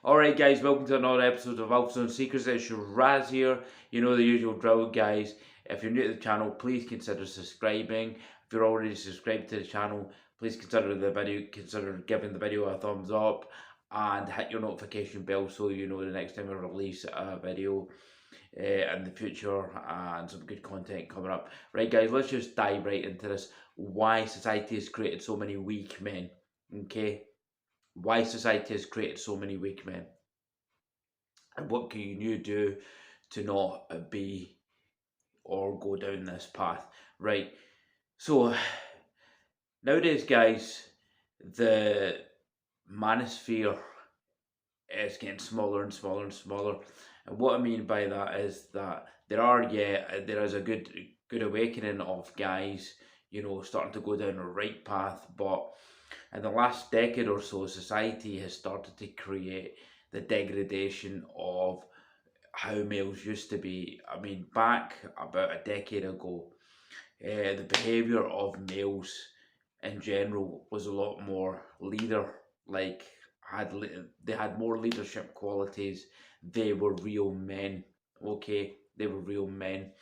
Alright guys, welcome to another episode of Alpha Zone Secrets. It's your Raz here. You know the usual drill guys. If you're new to the channel, please consider subscribing. If you're already subscribed to the channel, please consider giving the video a thumbs up and hit your notification bell so you know the next time I release a video in the future and some good content coming up. Right guys, let's just dive right into this. Why society has created so many weak men. Okay? Why society has created so many weak men, and what can you do to not be or go down this path. Right, so nowadays guys, the manosphere is getting smaller and smaller and smaller, and what I mean by that is that there is a good awakening of guys, starting to go down the right path, but in the last decade or so, society has started to create the degradation of how males used to be. I mean, back about a decade ago, the behaviour of males in general was a lot more leader like. They had more leadership qualities. They were real men. Okay, they were real men.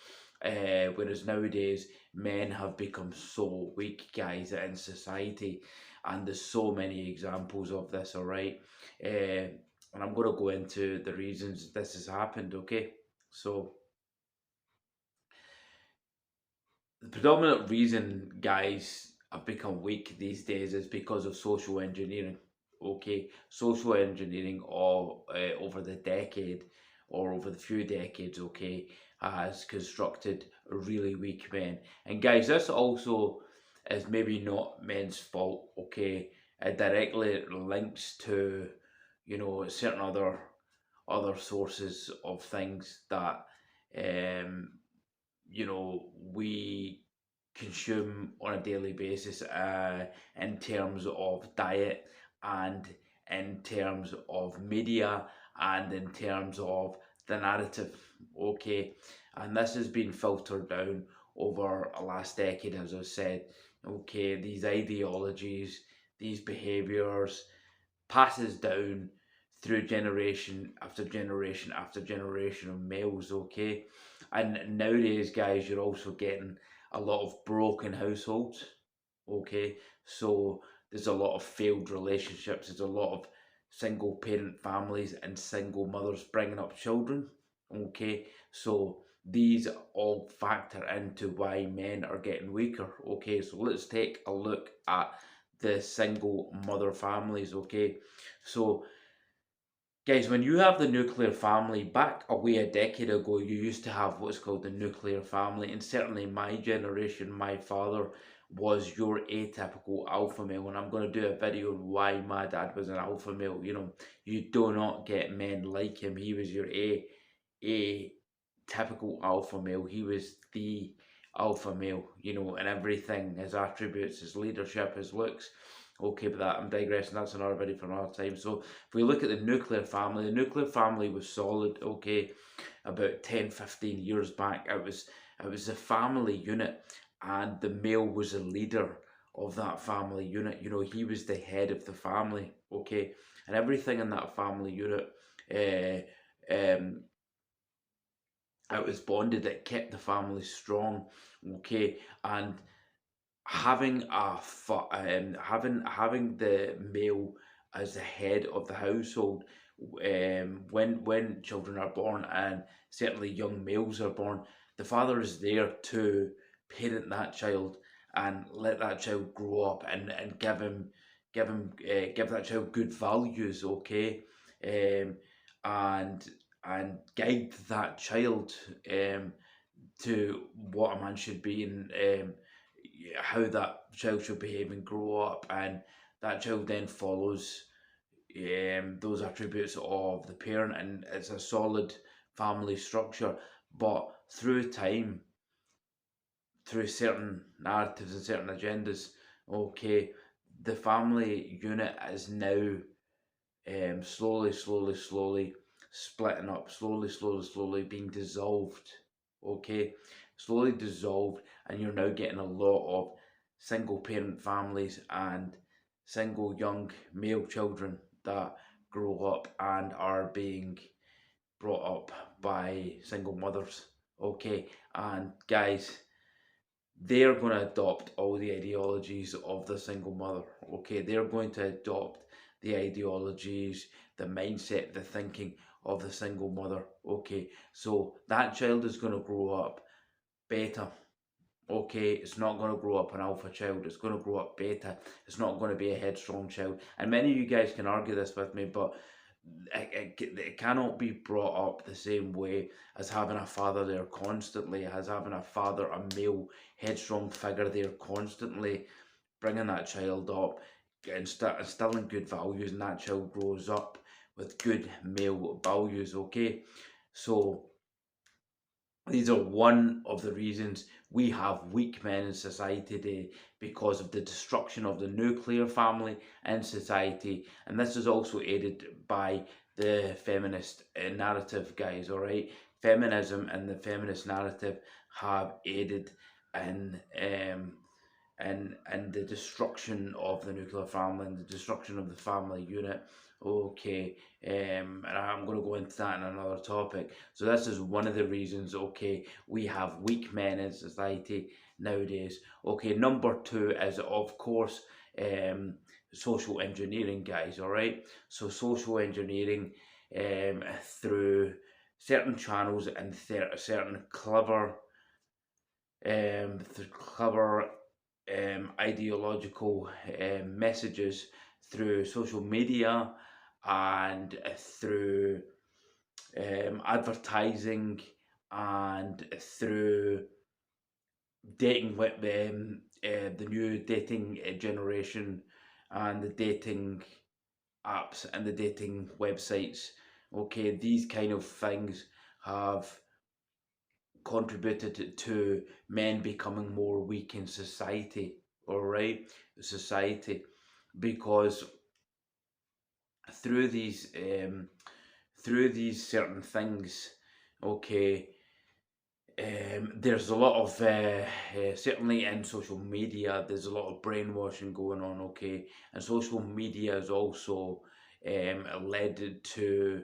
Whereas nowadays, men have become so weak, guys, in society, and there's so many examples of this. All right, and I'm going to go into the reasons this has happened. Okay, so the predominant reason guys have become weak these days is because of social engineering. Okay, social engineering all over the decade or over the few decades, okay, has constructed really weak men. And guys, this also is maybe not men's fault. Okay, it directly links to certain other sources of things that um we consume on a daily basis, in terms of diet and in terms of media and in terms of the narrative. Okay, and this has been filtered down over the last decade, as I said. Okay, these ideologies, these behaviors passes down through generation after generation after generation of males. Okay, and nowadays guys, you're also getting a lot of broken households. Okay, so there's a lot of failed relationships, there's a lot of single parent families and single mothers bringing up children. Okay, so these all factor into why men are getting weaker. Okay, so let's take a look at the single mother families. Okay, so guys, when you have the nuclear family, back away a decade ago, you used to have what's called the nuclear family, and certainly my generation, my father was your atypical alpha male, and I'm going to do a video on why my dad was an alpha male. You do not get men like him. He was your a typical alpha male. He was the alpha male, and everything, his attributes, his leadership, his looks. Okay, but I'm digressing. That's another video for another time. So if we look at the nuclear family was solid. Okay, about 10, 15 years back, it was a family unit, and the male was a leader of that family unit. He was the head of the family. Okay, and everything in that family unit, um, it was bonded. It kept the family strong. Okay, and having the male as the head of the household, when children are born, and certainly young males are born, the father is there to parent that child and let that child grow up, and give that child good values. Okay, um, and guide that child, to what a man should be, and how that child should behave and grow up, and that child then follows those attributes of the parent, and it's a solid family structure. But through time, through certain narratives and certain agendas, okay, the family unit is now slowly splitting up, slowly being dissolved. Okay, slowly dissolved, and you're now getting a lot of single parent families and single young male children that grow up and are being brought up by single mothers. Okay, and guys, they're going to adopt all the ideologies of the single mother. Okay, they're going to adopt the ideologies, the mindset, the thinking of the single mother. Okay, so that child is going to grow up better. Okay, it's not going to grow up an alpha child, it's going to grow up beta. It's not going to be a headstrong child. And many of you guys can argue this with me, but it cannot be brought up the same way as having a father there constantly, as having a father, a male headstrong figure there constantly, bringing that child up and instilling good values, and that child grows up with good male values. Okay, so these are one of the reasons we have weak men in society today, because of the destruction of the nuclear family in society. And this is also aided by the feminist narrative, guys, all right? Feminism and the feminist narrative have aided in and the destruction of the nuclear family and the destruction of the family unit. Okay, and I'm going to go into that in another topic. So this is one of the reasons. Okay, we have weak men in society nowadays. Okay, number two is, of course, social engineering, guys. All right, so social engineering through certain channels and certain clever ideological messages through social media and through advertising and through dating with the new dating generation and the dating apps and the dating websites. Okay, these kind of things have contributed to men becoming more weak in society, all right, society, because through these um, through these certain things, okay, there's a lot of certainly in social media there's a lot of brainwashing going on, okay, and social media is also led to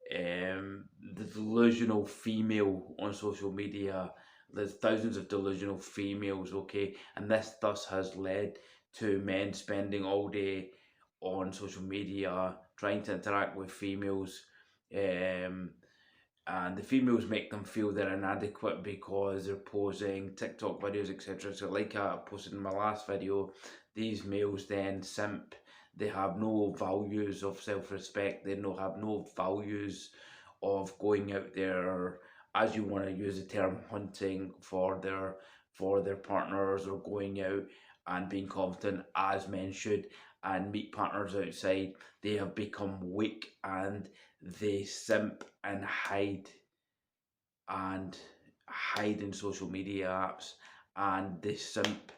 the delusional female on social media. There's thousands of delusional females, okay, and this thus has led to men spending all day on social media trying to interact with females, um, and the females make them feel they're inadequate because they're posing TikTok videos, etc. So, like I posted in my last video, these males then simp. They have no values of self-respect. They no have no values of going out there, as you want to use the term, hunting for their partners, or going out and being confident as men should and meet partners outside. They have become weak and they simp and hide in social media apps, and they simp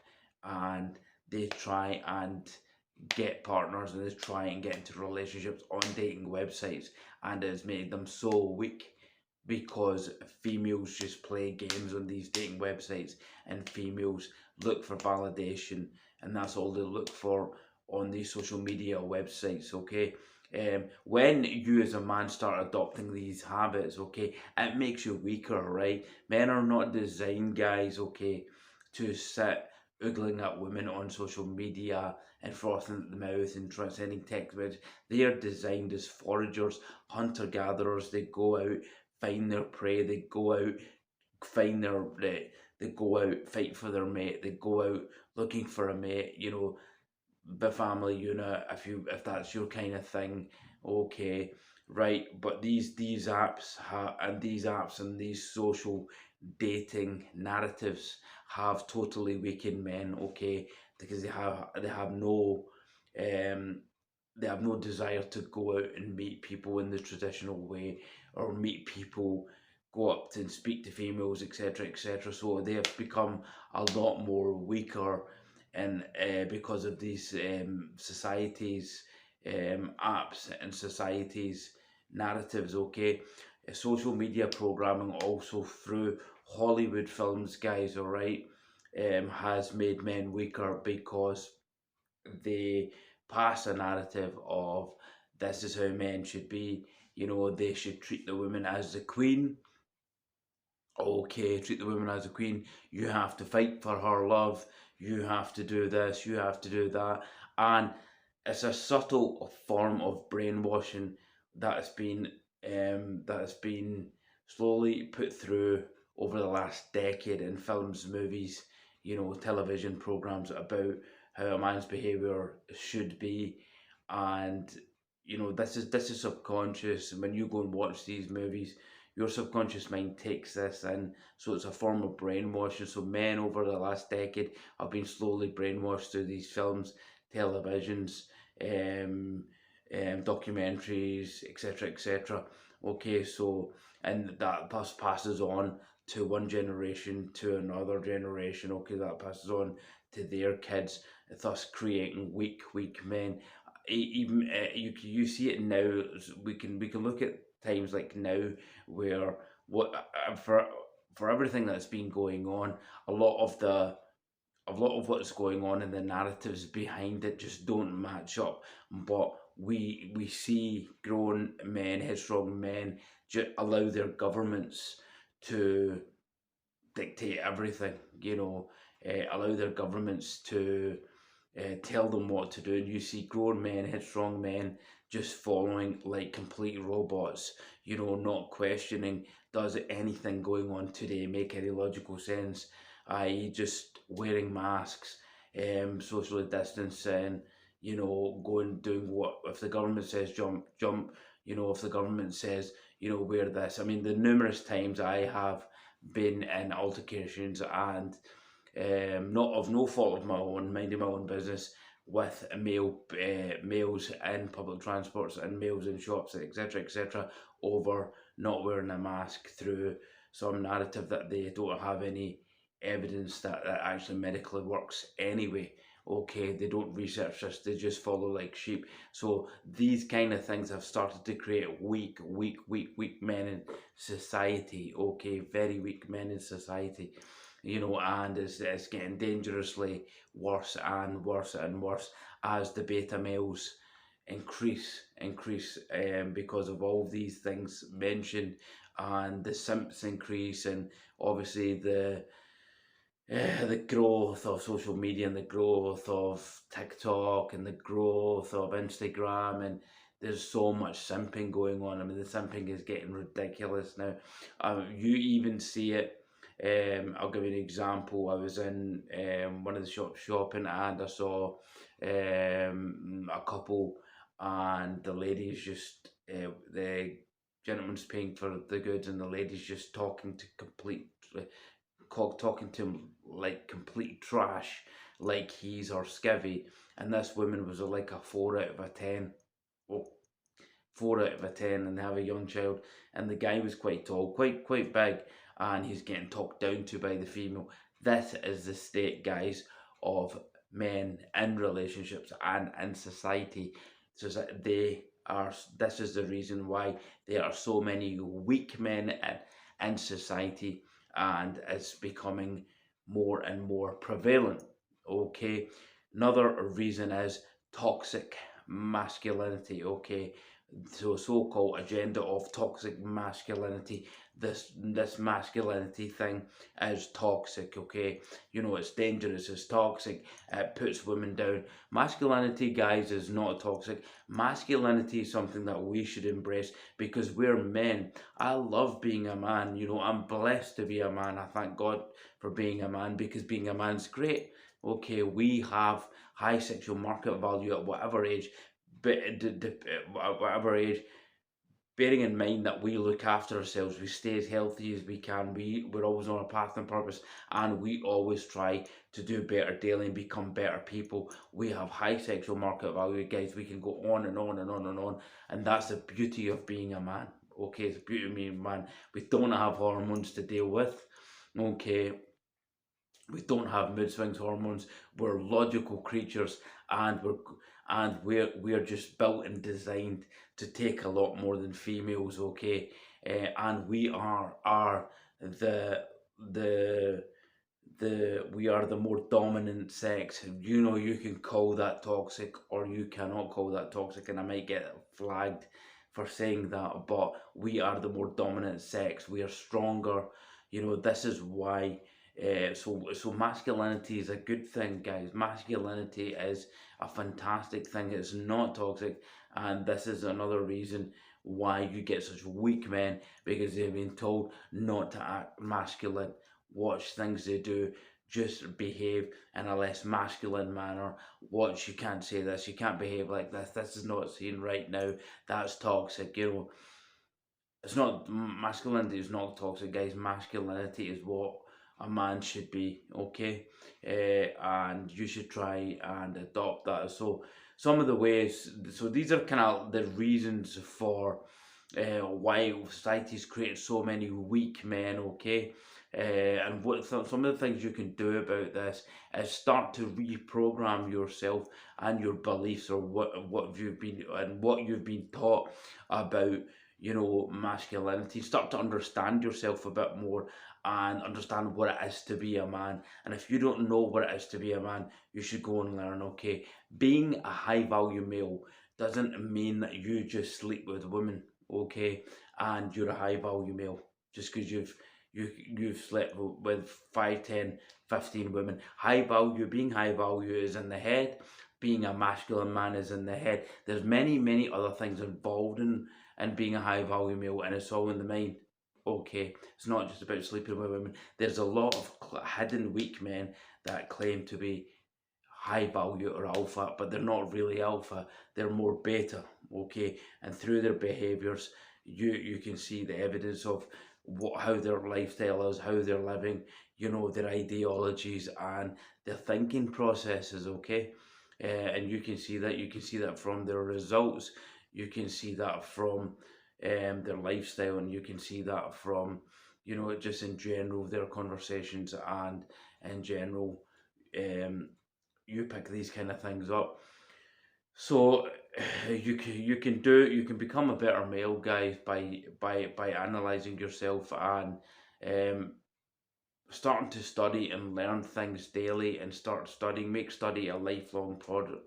and they try and get partners, and they try and get into relationships on dating websites, and it's made them so weak because females just play games on these dating websites, and females look for validation, and that's all they look for on these social media websites. Okay, when you as a man start adopting these habits, okay, it makes you weaker, right? Men are not designed, guys, okay, to sit oogling at women on social media and frothing at the mouth and sending text messages. They are designed as foragers, hunter gatherers. They go out, find their prey. They go out, find their they go out, fight for their mate. They go out looking for a mate. You know, the family unit, if that's your kind of thing, okay, right. But these apps and these social dating narratives have totally weakened men, okay, because um they have no desire to go out and meet people in the traditional way, or meet people, go up to and speak to females, etc., etc. So they have become a lot more weaker, and because of these societies, apps and societies narratives, okay. Social media programming also through Hollywood films, guys, all right, has made men weaker because they pass a narrative of this is how men should be. You know, they should treat the woman as the queen. Okay, treat the woman as a queen. You have to fight for her love. You have to do this. You have to do that. And it's a subtle form of brainwashing that has been slowly put through over the last decade in films, movies, you know, television programs about how a man's behavior should be. And you know, this is subconscious. And when you go and watch these movies, your subconscious mind takes this in. So it's a form of brainwashing. So men over the last decade have been slowly brainwashed through these films, televisions, um, documentaries, etc., etc. Okay, so and that thus passes on to one generation to another generation. Okay, that passes on to their kids, thus creating weak men. Even you see it now. We can look at times like now where what for everything that's been going on, a lot of the a lot of what's going on and the narratives behind it just don't match up. But we see grown men, headstrong men, just allow their governments to dictate everything. You know, allow their governments to tell them what to do. And you see grown men, headstrong men, just following like complete robots, you know, not questioning, does anything going on today make any logical sense? I.e., just wearing masks, socially distancing, you know, going, doing what, if the government says jump, jump, you know, if the government says, you know, wear this. I mean, the numerous times I have been in altercations and not of no fault of my own, minding my own business with males in public transports and males in shops, etc., etc., over not wearing a mask through some narrative that they don't have any evidence that actually medically works anyway. Okay, they don't research this, they just follow like sheep. So these kind of things have started to create weak men in society. Okay, very weak men in society, you know, and it's getting dangerously worse and worse and worse as the beta males increase because of all these things mentioned, and the simps increase, and obviously the growth of social media and the growth of TikTok and the growth of Instagram, and there's so much simping going on. I mean, the simping is getting ridiculous now. You even see it. I'll give you an example. I was in one of the shops shopping, and I saw a couple, and the lady's just the gentleman's paying for the goods, and the lady's just talking to him like complete trash, like he's our skivvy. And this woman was like a 4 out of a 10. Oh, 4 out of a 10, and they have a young child. And the guy was quite tall, quite big, and he's getting talked down to by the female. This is the state, guys, of men in relationships and in society. So that they are. This is the reason why there are so many weak men in society, and it's becoming more and more prevalent. Okay, another reason is toxic masculinity. Okay, so so-called agenda of toxic masculinity. This masculinity thing is toxic. Okay, you know, it's dangerous, it's toxic, it puts women down. Masculinity, guys, is not toxic. Masculinity is something that we should embrace because we're men. I love being a man. You know, I'm blessed to be a man. I thank God for being a man, because being a man's great. Okay, we have high sexual market value at whatever age, but at whatever age, bearing in mind that we look after ourselves, we stay as healthy as we can, we're always on a path and purpose, and we always try to do better daily and become better people. We have high sexual market value, guys. We can go on and on and on and on, and that's the beauty of being a man. Okay, it's the beauty of being a man. We don't have hormones to deal with. Okay, we don't have mood swings hormones. We're logical creatures, and we're just built and designed to take a lot more than females. Okay, and we are the we are the more dominant sex. You know, you can call that toxic or you cannot call that toxic, and I might get flagged for saying that, but we are the more dominant sex. We are stronger. You know, this is why. So masculinity is a good thing, guys. Masculinity is a fantastic thing. It's not toxic, and this is another reason why you get such weak men, because they've been told not to act masculine, watch things they do, just behave in a less masculine manner. Watch, you can't say this, you can't behave like this is not seen right now, that's toxic. You know, it's not, masculinity is not toxic, guys. Masculinity is what a man should be, okay? And you should try and adopt that. So some of the ways, so these are kind of the reasons for why society's created so many weak men, okay? And some of the things you can do about this is start to reprogram yourself and your beliefs, or what you've been taught about, you know, masculinity. Start to understand yourself a bit more and understand what it is to be a man. And if you don't know what it is to be a man, you should go and learn, okay? Being a high value male doesn't mean that you just sleep with women, okay, and you're a high value male just because you've slept with 5, 10, 15 women. Being high value is in the head. Being a masculine man is in the head. There's many other things involved in being a high value male, and it's all in the mind. Okay, it's not just about sleeping with women. There's a lot of hidden weak men that claim to be high value or alpha, but they're not really alpha. They're more beta. Okay, and through their behaviors, you can see the evidence of how their lifestyle is, how they're living. You know, their ideologies and their thinking processes. Okay, and you can see that. You can see that from their results. You can see that from their lifestyle, and you can see that from, you know, just in general their conversations, and in general, um, you pick these kind of things up. So you can become a better male, guys, by analyzing yourself and um, starting to study and learn things daily, and start studying. Make study a lifelong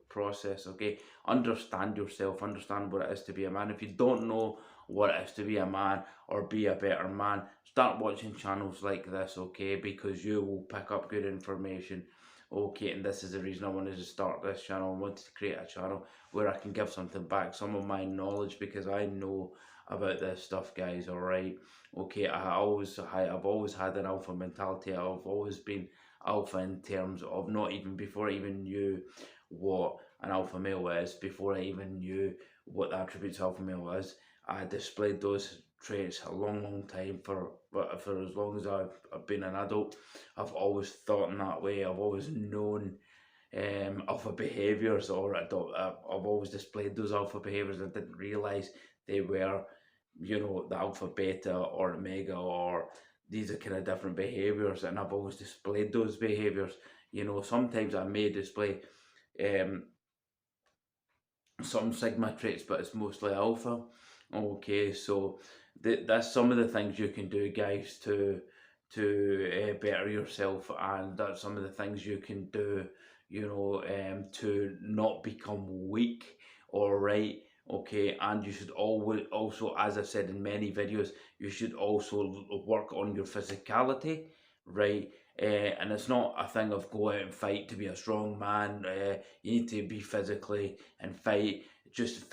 process, okay? Understand yourself, understand what it is to be a man. If you don't know what it is to be a man or be a better man, start watching channels like this, okay? Because you will pick up good information, okay? And this is the reason I wanted to start this channel. I wanted to create a channel where I can give something back, some of my knowledge, because I know about this stuff, guys, all right? Okay, I've always had an alpha mentality. I've always been alpha in terms of, not even before I even knew what an alpha male is, before I even knew what the attributes of alpha male is. I displayed those traits a long time, for as long as I've been an adult. I've always thought in that way. I've always known alpha behaviors, or I've always displayed those alpha behaviors. I didn't realize they were, you know, the alpha, beta, or omega, or these are kind of different behaviors, and I've always displayed those behaviors. You know, sometimes I may display um, some sigma traits, but it's mostly alpha. Okay, so that's some of the things you can do, guys, to better yourself, and that's some of the things you can do, you know, to not become weak. All right, okay, and you should always also, as I've said in many videos, you should also work on your physicality, right? And it's not a thing of go out and fight to be a strong man. You need to be physically and fight. Just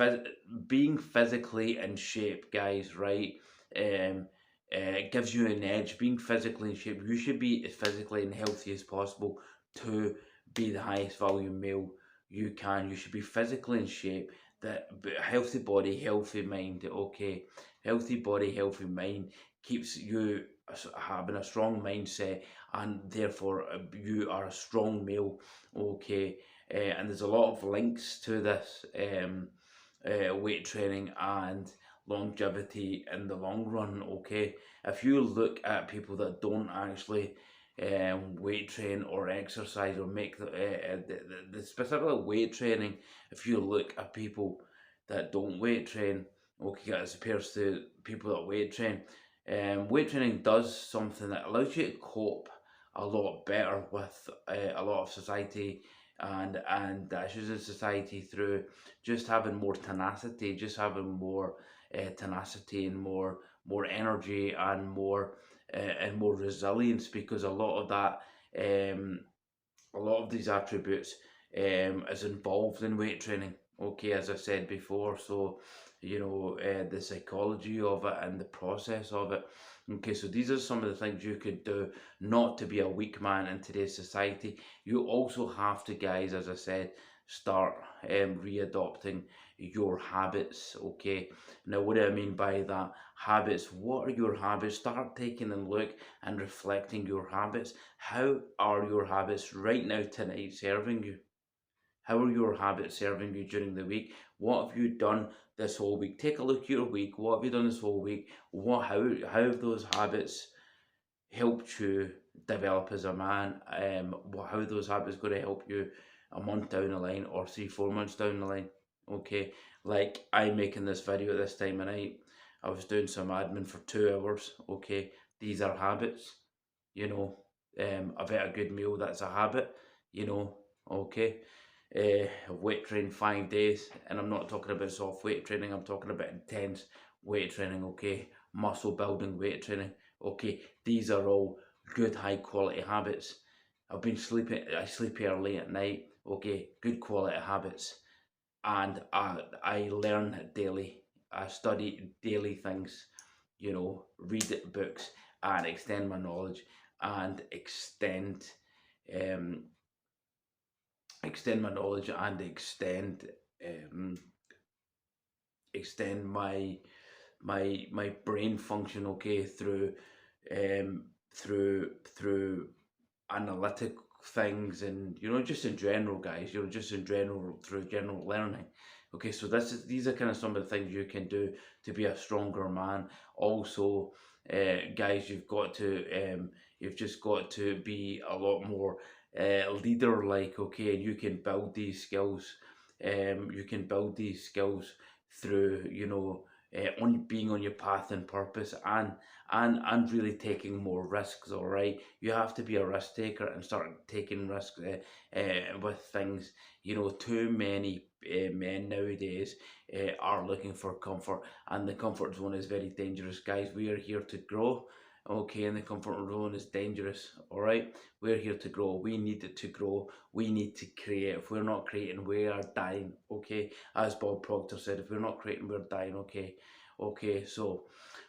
being physically in shape, guys, right? Um, it gives you an edge. Being physically in shape, you should be as physically and healthy as possible to be the highest value male you can. You should be physically in shape. That healthy body, healthy mind. Okay, healthy body, healthy mind keeps you having a strong mindset, and therefore you are a strong male. Okay, and there's a lot of links to this weight training and longevity in the long run. Okay, if you look at people that don't actually weight train or exercise or make the specific weight training, if you look at people that don't weight train, okay, as opposed to people that weight train does something that allows you to cope a lot better with a lot of society and the issues in society through just having more tenacity, just having more tenacity and more energy and more resilience, because a lot of that um, a lot of these attributes is involved in weight training. Okay, as I said before, so the psychology of it and the process of it. Okay, so these are some of the things you could do not to be a weak man in today's society. You also have to, guys, as I said, start readopting your habits. Okay, now what do I mean by that? Habits. What are your habits? Start taking a look and reflecting your habits. How are your habits right now tonight serving you? How are your habits serving you during the week? What have you done this whole week? Take a look at your week. What have you done this whole week? How have those habits helped you develop as a man? How those habits going to help you a month down the line or 3, 4 months down the line? Okay, like I'm making this video at this time of night. I was doing some admin for 2 hours. Okay, these are habits. I've had a good meal. That's a habit. Okay. Weight train 5 days, and I'm not talking about soft weight training. I'm talking about intense weight training. Okay, muscle building weight training. Okay, these are all good high quality habits. I've been sleeping. I sleep early at night. Okay, good quality habits, and I learn daily. I study daily things. Read books and extend my knowledge and um extend my knowledge and um extend my brain function, okay, um through analytic things, and just in general, guys, just in general, through general learning. Okay, so these are kind of some of the things you can do to be a stronger man. Also, guys, you've just got to be a lot more leader like. Okay, and you can build these skills. You can build these skills through on being on your path and purpose, and really taking more risks. All right, you have to be a risk taker and start taking risks with things. Too many men nowadays are looking for comfort, and the comfort zone is very dangerous, guys. We are here to grow. Okay, and the comfort zone is dangerous. All right, we're here to grow. We need it to grow. We need to create. If we're not creating, we are dying. Okay, as Bob Proctor said, if we're not creating, we're dying. Okay, so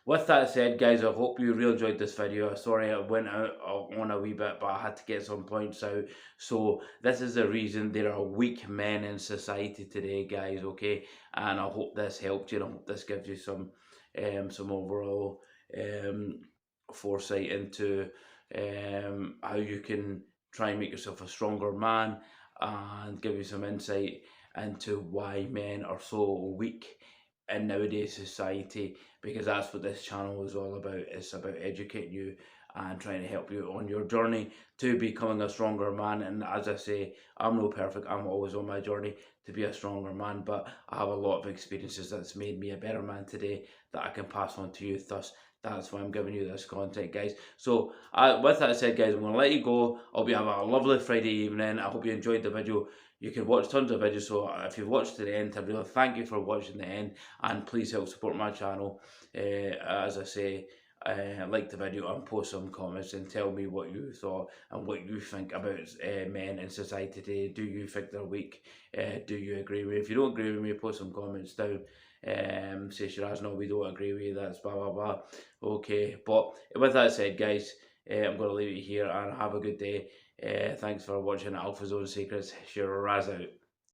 with that said, guys, I hope you really enjoyed this video. Sorry I went out on a wee bit, but I had to get some points out. So this is the reason there are weak men in society today, guys. Okay, and I hope this helped you. And I hope this gives you some overall foresight into how you can try and make yourself a stronger man, and give you some insight into why men are so weak in nowadays society, because that's what this channel is all about. It's about educating you and trying to help you on your journey to becoming a stronger man. And as I say, I'm no perfect. I'm always on my journey to be a stronger man, but I have a lot of experiences that's made me a better man today that I can pass on to you. Thus, that's why I'm giving you this content, guys. So with that said, guys, I'm going to let you go. I hope you have a lovely Friday evening. I hope you enjoyed the video. You can watch tons of videos, so if you've watched to the end, I really thank you for watching the end, and please help support my channel. As I say, like the video and post some comments and tell me what you thought and what you think about men in society today. Do you think they're weak? Do you agree with me? If you don't agree with me, post some comments down. Say, Shiraz, no, we don't agree with you, that's blah blah blah. Okay, but with that said, guys, I'm going to leave it here and have a good day. Thanks for watching Alpha Zone Secrets. Shiraz out.